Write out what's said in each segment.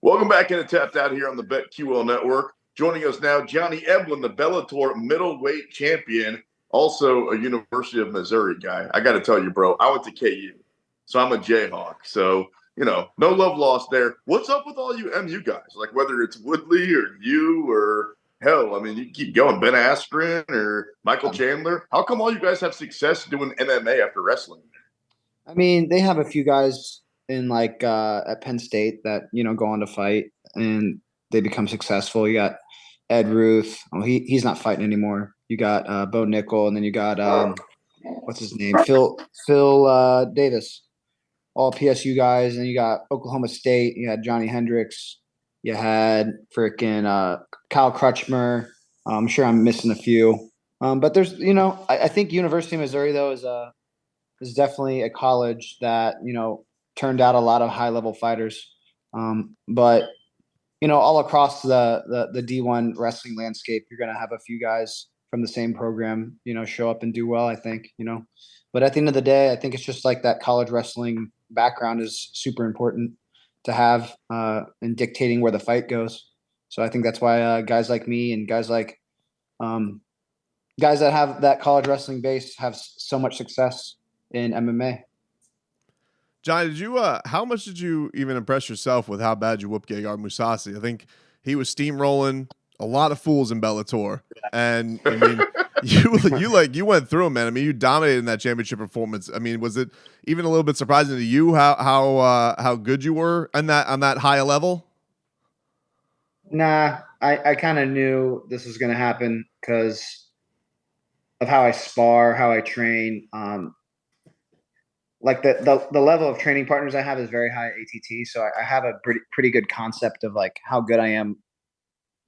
Welcome back into Tapped Out here on the BetQL Network. Joining us now, Johnny Eblen, the Bellator middleweight champion, also a University of Missouri guy. I got to tell you, bro, I went to KU, so I'm a Jayhawk. So, no love lost there. What's up with all you MU guys? Like whether it's Woodley or you or hell, I mean, you keep going, Ben Askren or Michael Chandler. How come all you guys have success doing MMA after wrestling? I mean, they have a few guys in at Penn State that go on to fight and they become successful. You got Ed Ruth. Oh, he's not fighting anymore. You got Bo Nickel, and then you got what's his name, Phil Davis, all PSU guys. And you got Oklahoma State. You had Johnny Hendricks. You had freaking Kyle Crutchmer. I'm sure I'm missing a few, but there's I think University of Missouri though is definitely a college that turned out a lot of high level fighters. But all across the D1 wrestling landscape, you're going to have a few guys from the same program, show up and do well, I think, but at the end of the day, I think it's just like that college wrestling background is super important to have in dictating where the fight goes. So I think that's why guys like me and guys like guys that have that college wrestling base have so much success in MMA. John, how much did you even impress yourself with how bad you whooped Gegard Mousasi? I think he was steamrolling a lot of fools in Bellator. And I mean, you went through him, man. I mean, you dominated in that championship performance. I mean, was it even a little bit surprising to you how good you were on that high level? Nah, I kind of knew this was going to happen because of how I spar, how I train. Like the level of training partners I have is very high ATT. So I have a pretty good concept of like how good I am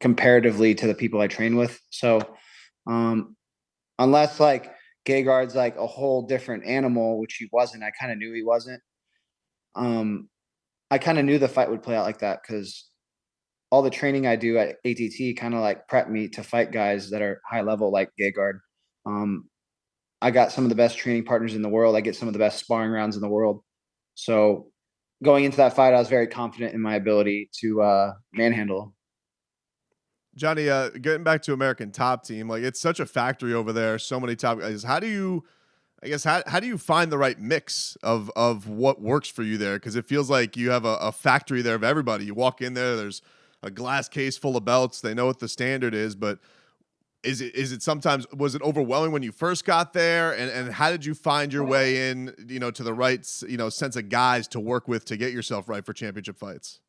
comparatively to the people I train with. So unless like Gegard's like a whole different animal, which he wasn't, I kind of knew he wasn't. I kind of knew the fight would play out like that because all the training I do at ATT kind of like prep me to fight guys that are high level like Gegard. I got some of the best training partners in the world. I get some of the best sparring rounds in the world. So going into that fight, I was very confident in my ability to manhandle. Johnny, getting back to American Top Team, like it's such a factory over there. So many top guys. How do you find the right mix of what works for you there? Because it feels like you have a factory there of everybody. You walk in there, there's a glass case full of belts. They know what the standard is, but is it sometimes, was it overwhelming when you first got there? And how did you find your way in, to the right, sense of guys to work with to get yourself right for championship fights?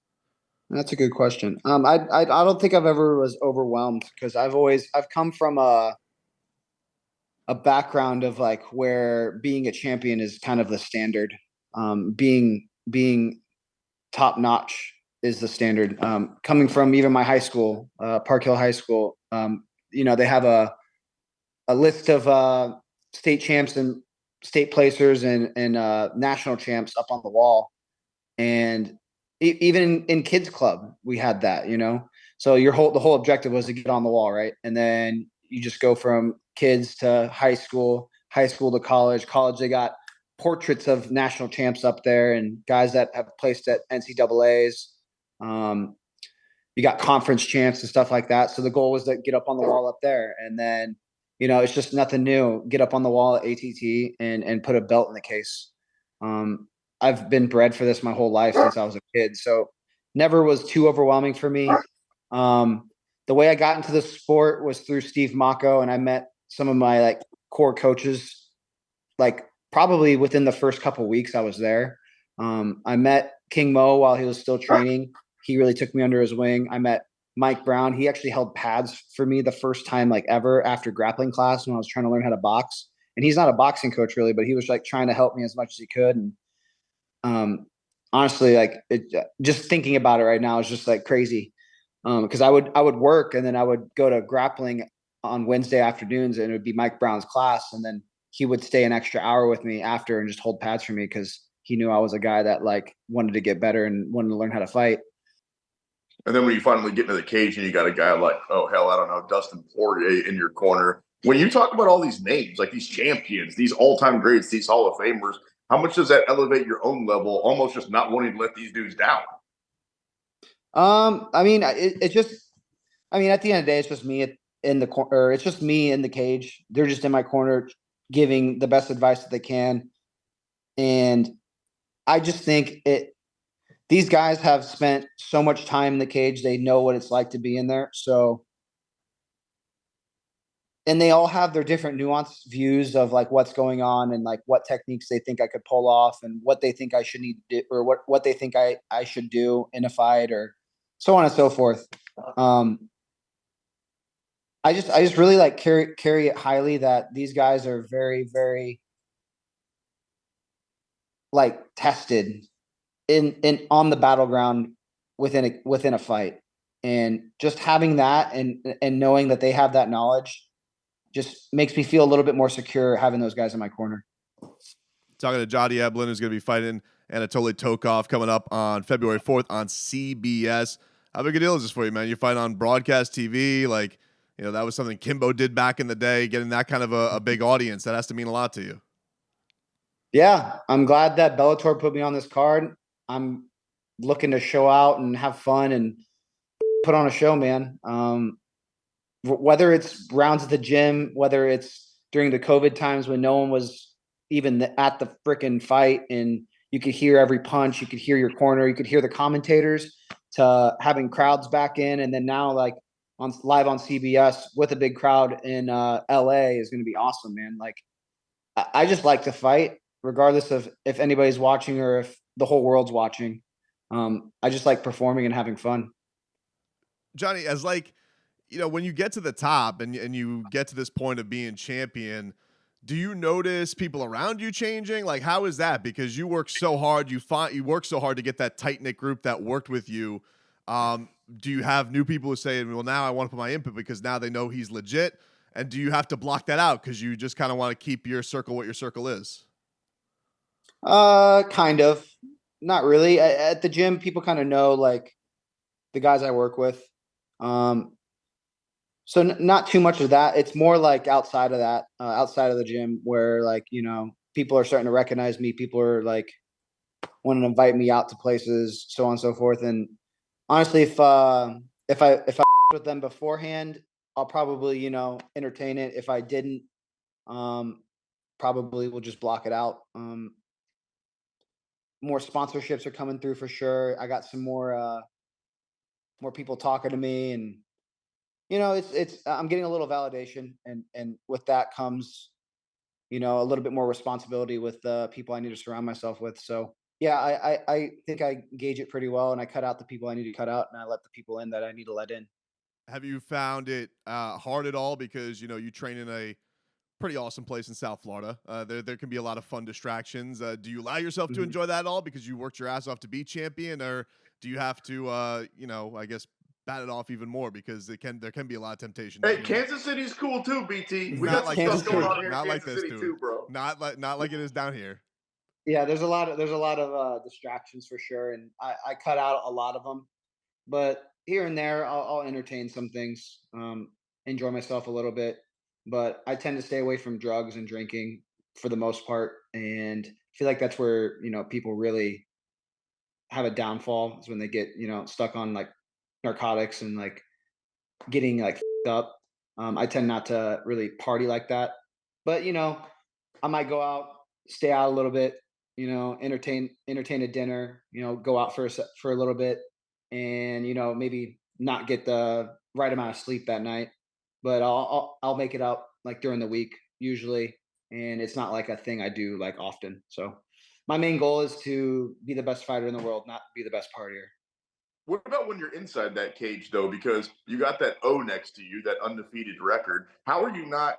That's a good question. I don't think I've ever was overwhelmed because I've come from a background of like where being a champion is kind of the standard. Being top notch is the standard. Coming from even my high school, Park Hill High School, they have a list of state champs and state placers and national champs up on the wall. And even in kids club, we had that, so the whole objective was to get on the wall. Right. And then you just go from kids to high school to college. They got portraits of national champs up there and guys that have placed at NCAAs. You got conference champs and stuff like that. So the goal was to get up on the wall up there. And then, it's just nothing new. Get up on the wall at ATT and put a belt in the case. I've been bred for this my whole life since I was a kid. So never was too overwhelming for me. The way I got into the sport was through Steve Mocco, and I met some of my like core coaches, like probably within the first couple of weeks I was there. I met King Mo while he was still training. He really took me under his wing. I met Mike Brown. He actually held pads for me the first time like ever after grappling class when I was trying to learn how to box. And he's not a boxing coach really, but he was like trying to help me as much as he could. And honestly, like just thinking about it right now is just like crazy. Because I would work and then I would go to grappling on Wednesday afternoons and it would be Mike Brown's class. And then he would stay an extra hour with me after and just hold pads for me because he knew I was a guy that like wanted to get better and wanted to learn how to fight. And then when you finally get into the cage and you got a guy like, oh, hell, I don't know, Dustin Poirier in your corner. When you talk about all these names, like these champions, these all-time greats, these Hall of Famers, how much does that elevate your own level, almost just not wanting to let these dudes down? I mean, it just, I mean, at the end of the day, it's just me in the corner, or it's just me in the cage. They're just in my corner giving the best advice that they can. And I just think these guys have spent so much time in the cage. They know what it's like to be in there. So, and they all have their different nuanced views of like what's going on and like what techniques they think I could pull off and what they think I should need to do, or what they think I should do in a fight, or so on and so forth. I just really like carry it highly that these guys are very, very like tested in on the battleground within a fight. And just having that and knowing that they have that knowledge just makes me feel a little bit more secure having those guys in my corner. Talking to Johnny Eblen, who's going to be fighting Anatoly Tokov coming up on February 4th on CBS. How big a deal is this for you, man? You fight on broadcast TV, like, you know, that was something Kimbo did back in the day. Getting that kind of a big audience, that has to mean a lot to you. Yeah, I'm glad that Bellator put me on this card. I'm looking to show out and have fun and put on a show, man. Whether it's rounds at the gym, whether it's during the COVID times when no one was even at the freaking fight and you could hear every punch, you could hear your corner, you could hear the commentators, to having crowds back in. And then now like on live on CBS with a big crowd in LA is going to be awesome, man. Like I just like to fight regardless of if anybody's watching or if the whole world's watching. I just like performing and having fun. Johnny, as like, you know, when you get to the top and you get to this point of being champion, do you notice people around you changing? Like, how is that? Because you work so hard, you work so hard to get that tight knit group that worked with you. Do you have new people who say, well, now I want to put my input because now they know he's legit? And do you have to block that out because you just kind of want to keep your circle what your circle is? Kind of, not really. At the gym, people kind of know like the guys I work with. Um, so not too much of that. It's more like outside of that, outside of the gym, where like people are starting to recognize me. People are like wanting to invite me out to places, so on and so forth. And honestly, if I with them beforehand, I'll probably entertain it. If I didn't, um, probably will just block it out. More sponsorships are coming through for sure. I got some more people talking to me, and it's I'm getting a little validation, and with that comes a little bit more responsibility with the people I need to surround myself with. So yeah, I think I gauge it pretty well, and I cut out the people I need to cut out, and I let the people in that I need to let in. Have you found it hard at all? Because, you know, you train in a pretty awesome place in South Florida. There can be a lot of fun distractions. Do you allow yourself to Mhm. enjoy that at all because you worked your ass off to be champion, or do you have to, I guess, bat it off even more because there can be a lot of temptation Hey, that Kansas City's cool too, BT. We not got some like Kansas this stuff going City. dude, on here in not like Kansas this City dude, too, bro. not like it is down here. Yeah, there's a lot of distractions for sure, and I cut out a lot of them. But here and there, I'll entertain some things, enjoy myself a little bit. But I tend to stay away from drugs and drinking for the most part, and I feel like that's where people really have a downfall is when they get stuck on like narcotics and like getting like up. I tend not to really party like that, but I might go out, stay out a little bit, entertain a dinner, go out for a little bit, and maybe not get the right amount of sleep that night, but I'll make it up like during the week usually, and it's not like a thing I do like often. So my main goal is to be the best fighter in the world, not be the best partier. What about when you're inside that cage though? Because you got that O next to you, that undefeated record. How are you not,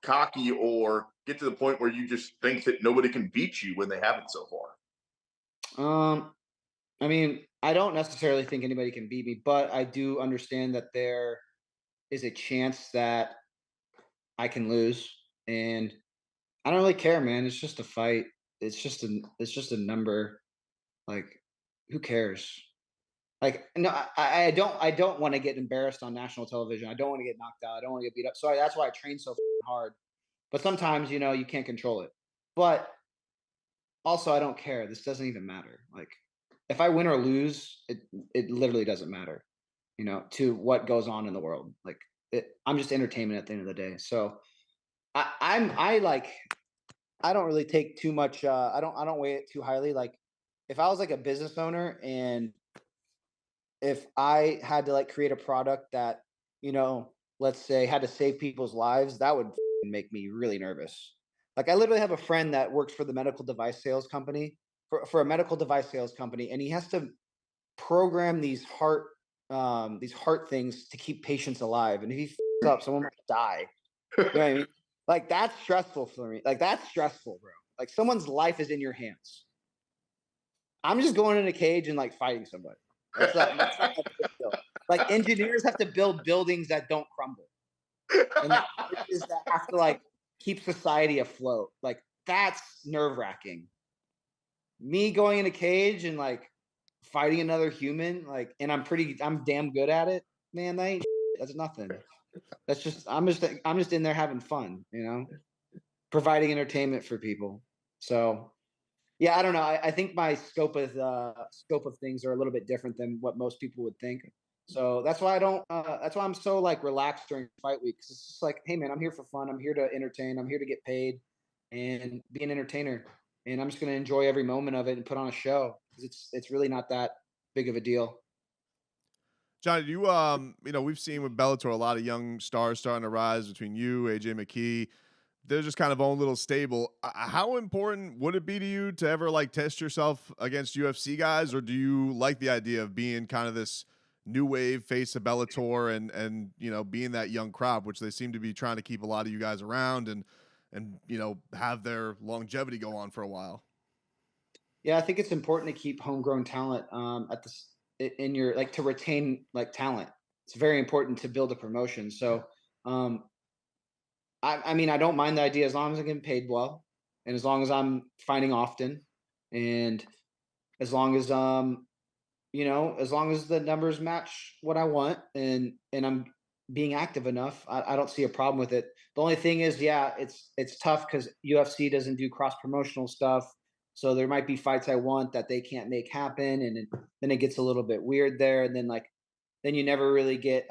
cocky or get to the point where you just think that nobody can beat you when they haven't so far? Um, I mean, I don't necessarily think anybody can beat me, but I do understand that there is a chance that I can lose, and I don't really care, man. It's just a fight. It's just a number. Like, who cares? Like, no, I don't want to get embarrassed on national television. I don't want to get knocked out. I don't want to get beat up. So that's why I train so hard. But sometimes, you can't control it. But also, I don't care. This doesn't even matter. Like, if I win or lose, it literally doesn't matter, to what goes on in the world. Like I'm just entertainment at the end of the day. So I don't really take too much. I don't weigh it too highly. Like if I was like a business owner and if I had to like create a product that, let's say had to save people's lives, that would make me really nervous. Like I literally have a friend that works for the medical device sales company for a medical device sales company, and he has to program these heart things to keep patients alive. And if he up, someone might die. You know what I mean? Like that's stressful for me. Like that's stressful, bro. Like someone's life is in your hands. I'm just going in a cage and like fighting somebody. That's not a big deal. Like engineers have to build buildings that don't crumble, and like bridges that have to like keep society afloat. Like that's nerve wracking. Me going in a cage and like fighting another human, like, and I'm damn good at it, man. That's nothing. I'm just in there having fun, providing entertainment for people. So yeah, I don't know. I think my scope of things are a little bit different than what most people would think. So that's why I don't. That's why I'm so like relaxed during fight week. 'Cause it's just like, hey man, I'm here for fun. I'm here to entertain. I'm here to get paid and be an entertainer. And I'm just going to enjoy every moment of it and put on a show because it's really not that big of a deal. Johnny, we've seen with Bellator a lot of young stars starting to rise between you, AJ McKee. They're just kind of own little stable. How important would it be to you to ever like test yourself against UFC guys, or do you like the idea of being kind of this new wave face of Bellator and being that young crop, which they seem to be trying to keep a lot of you guys around and have their longevity go on for a while? Yeah, I think it's important to keep homegrown talent in your like to retain like talent. It's very important to build a promotion. So I mean, I don't mind the idea as long as I'm getting paid well, and as long as I'm fighting often, and as long as as long as the numbers match what I want, and I'm being active enough, I don't see a problem with it. The only thing is, yeah, it's tough because UFC doesn't do cross promotional stuff, so there might be fights I want that they can't make happen, and then it gets a little bit weird there, and then you never really get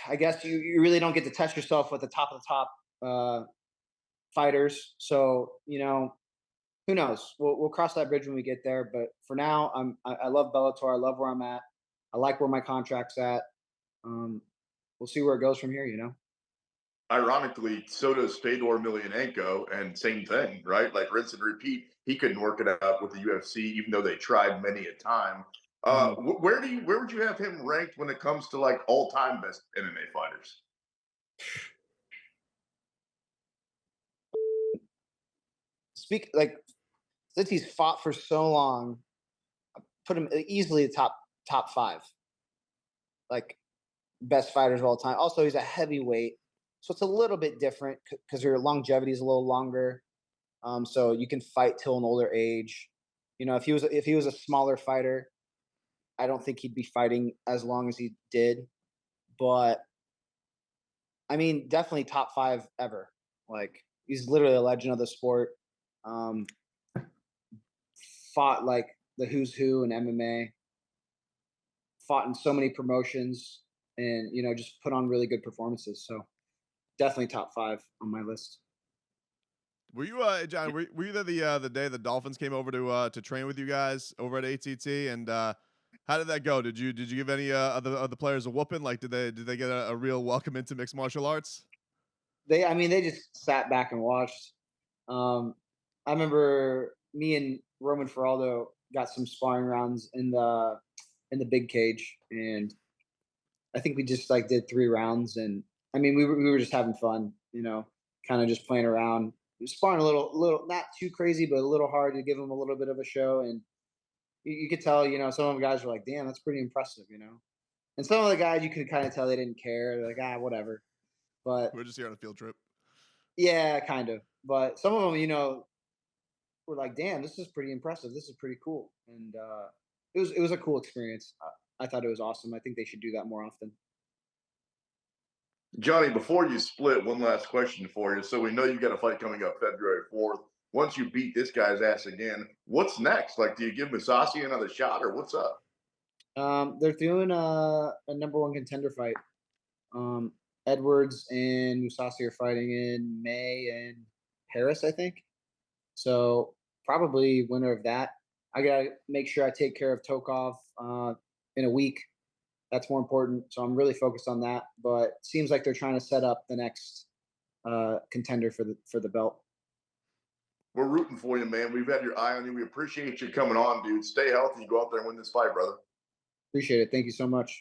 I guess you really don't get to test yourself with the top of the top fighters. So who knows? We'll cross that bridge when we get there. But for now, I love Bellator. I love where I'm at. I like where my contract's at. We'll see where it goes from here. Ironically, so does Fedor Emelianenko, and same thing, right? Like rinse and repeat. He couldn't work it out with the UFC, even though they tried many a time. Where would you have him ranked when it comes to like all time best MMA fighters? Speak like since he's fought for so long, I put him easily top five, like best fighters of all time. Also, he's a heavyweight, so it's a little bit different because your longevity is a little longer. So you can fight till an older age. If he was a smaller fighter, I don't think he'd be fighting as long as he did. But I mean, definitely top five ever. Like he's literally a legend of the sport. Fought like the who's who in MMA. Fought in so many promotions, and just put on really good performances. So definitely top five on my list. Were you, John? Were you there the day the Dolphins came over to train with you guys over at ATT? And how did that go? Did you give any other players a whooping? Like, did they get a real welcome into mixed martial arts? They just sat back and watched. I remember me and Roman Feraldo got some sparring rounds in the big cage, and I think we just like did 3 rounds, and I mean we were just having fun, kind of just playing around, sparring a little not too crazy, but a little hard to give them a little bit of a show, and you could tell, some of the guys were like, "Damn, that's pretty impressive," and some of the guys you could kind of tell they didn't care, they're like, whatever. But We're just here on a field trip. yeah, kind of. But some of them, were like, "Damn, this is pretty impressive. This is pretty cool," and it was a cool experience. I thought it was awesome. I think they should do that more often. Johnny, before you split, one last question for you. So we know you got a fight coming up February 4th once you beat this guy's ass again, what's next? Like, do you give Masasi another shot or what's up? They're doing a #1 contender fight. Edwards and Musasi are fighting in May in Paris, I think. So probably winner of that. I gotta make sure I take care of Tokov in a week. That's more important. So I'm really focused on that. But it seems like they're trying to set up the next contender for the belt. We're rooting for you, man. We've had your eye on you. We appreciate you coming on, dude. Stay healthy. Go out there and win this fight, brother. Appreciate it. Thank you so much.